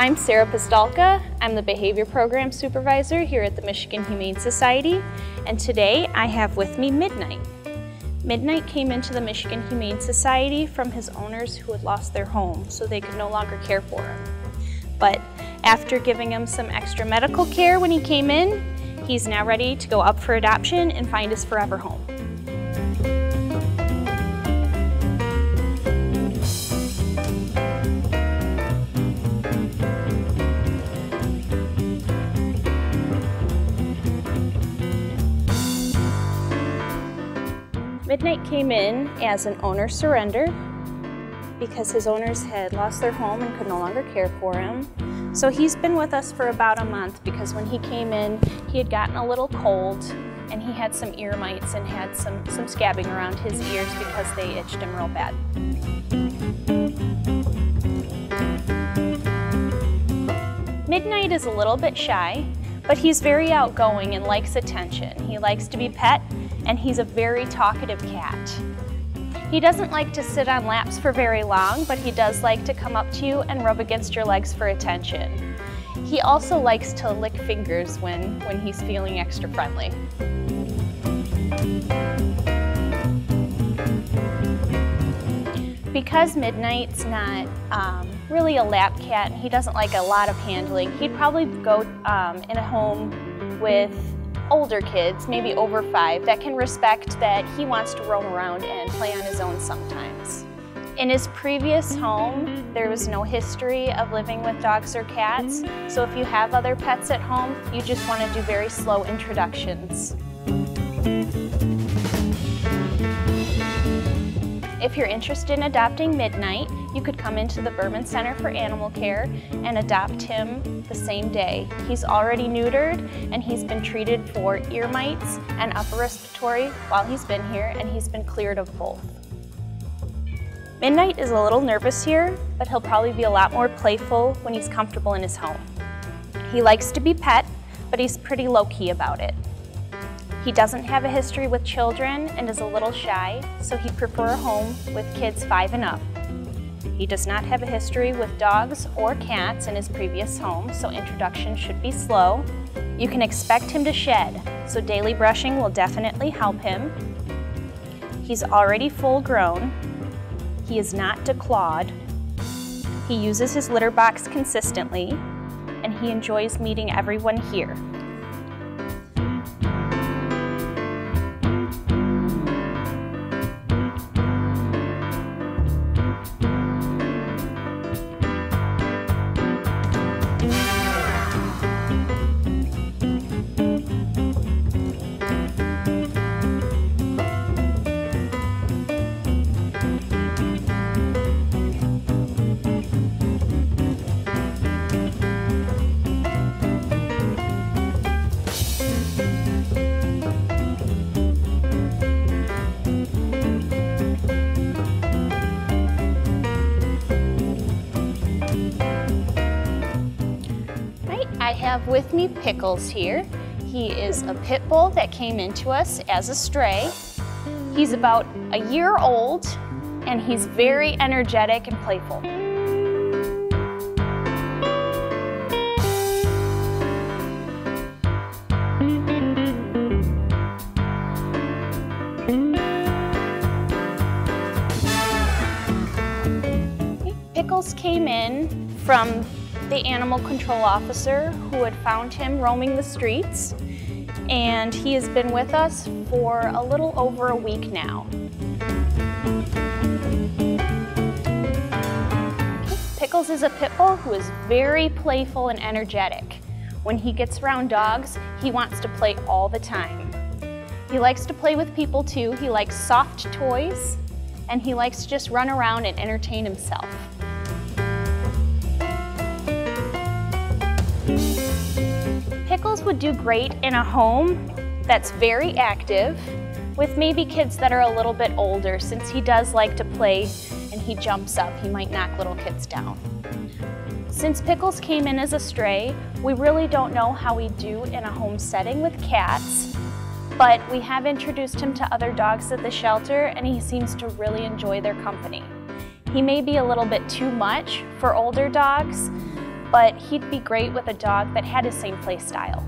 I'm Sarah Pistolka. I'm the Behavior Program Supervisor here at the Michigan Humane Society, and today I have with me Midnight. Midnight came into the Michigan Humane Society from his owners who had lost their home, so they could no longer care for him. But after giving him some extra medical care when he came in, he's now ready to go up for adoption and find his forever home. Midnight came in as an owner surrender because his owners had lost their home and could no longer care for him. So he's been with us for about a month because when he came in, he had gotten a little cold and he had some ear mites and had some scabbing around his ears because they itched him real bad. Midnight is a little bit shy, but he's very outgoing and likes attention. He likes to be pet, and he's a very talkative cat. He doesn't like to sit on laps for very long, but he does like to come up to you and rub against your legs for attention. He also likes to lick fingers when he's feeling extra friendly. Because Midnight's not really a lap cat and he doesn't like a lot of handling, he'd probably go in a home with older kids, maybe over 5, that can respect that he wants to roam around and play on his own sometimes. In his previous home, there was no history of living with dogs or cats, so if you have other pets at home, you just want to do very slow introductions. If you're interested in adopting Midnight, you could come into the Berman Center for Animal Care and adopt him the same day. He's already neutered and he's been treated for ear mites and upper respiratory while he's been here, and he's been cleared of both. Midnight is a little nervous here, but he'll probably be a lot more playful when he's comfortable in his home. He likes to be pet, but he's pretty low-key about it. He doesn't have a history with children and is a little shy, so he'd prefer a home with kids 5 and up. He does not have a history with dogs or cats in his previous home, so introduction should be slow. You can expect him to shed, so daily brushing will definitely help him. He's already full grown. He is not declawed. He uses his litter box consistently, and he enjoys meeting everyone here. I have with me Pickles here. He is a pit bull that came into us as a stray. He's about a year old and he's very energetic and playful. Pickles came in from the animal control officer who had found him roaming the streets, and he has been with us for a little over a week now. Pickles is a pit bull who is very playful and energetic. When he gets around dogs, he wants to play all the time. He likes to play with people too. He likes soft toys, and he likes to just run around and entertain himself. Pickles would do great in a home that's very active with maybe kids that are a little bit older, since he does like to play and he jumps up. He might knock little kids down. Since Pickles came in as a stray, we really don't know how he'd do in a home setting with cats, but we have introduced him to other dogs at the shelter and he seems to really enjoy their company. He may be a little bit too much for older dogs, but he'd be great with a dog that had his same play style.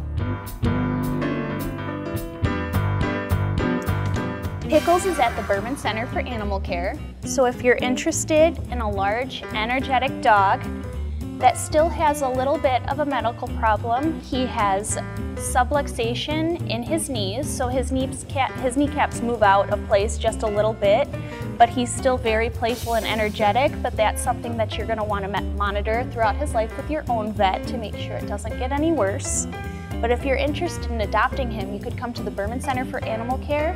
Pickles is at the Berman Center for Animal Care, so if you're interested in a large, energetic dog that still has a little bit of a medical problem, he has subluxation in his knees, so his kneecaps move out of place just a little bit, but he's still very playful and energetic, but that's something that you're going to want to monitor throughout his life with your own vet to make sure it doesn't get any worse. But if you're interested in adopting him, you could come to the Berman Center for Animal Care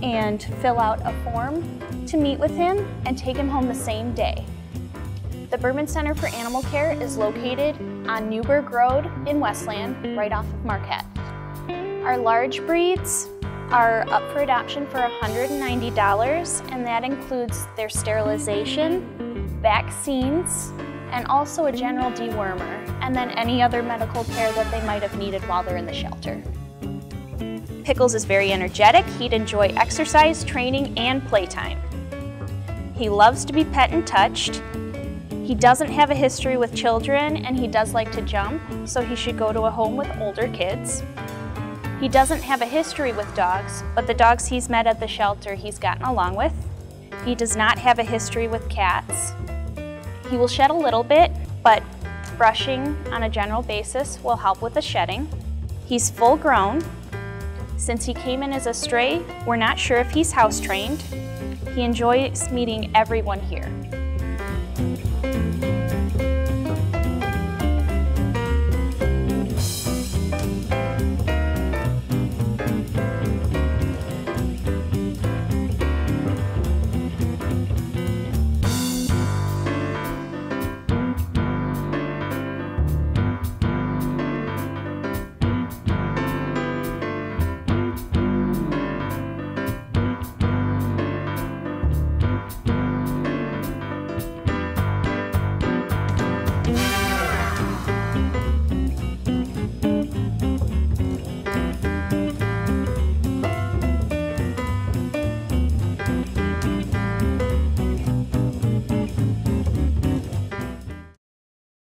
and fill out a form to meet with him and take him home the same day. The Berman Center for Animal Care is located on Newburgh Road in Westland, right off of Marquette. Our large breeds are up for adoption for $190, and that includes their sterilization, vaccines, and also a general dewormer, and then any other medical care that they might have needed while they're in the shelter. Pickles is very energetic. He'd enjoy exercise, training, and playtime. He loves to be pet and touched. He doesn't have a history with children, and he does like to jump, so he should go to a home with older kids. He doesn't have a history with dogs, but the dogs he's met at the shelter he's gotten along with. He does not have a history with cats. He will shed a little bit, but brushing on a general basis will help with the shedding. He's full grown. Since he came in as a stray, we're not sure if he's house trained. He enjoys meeting everyone here.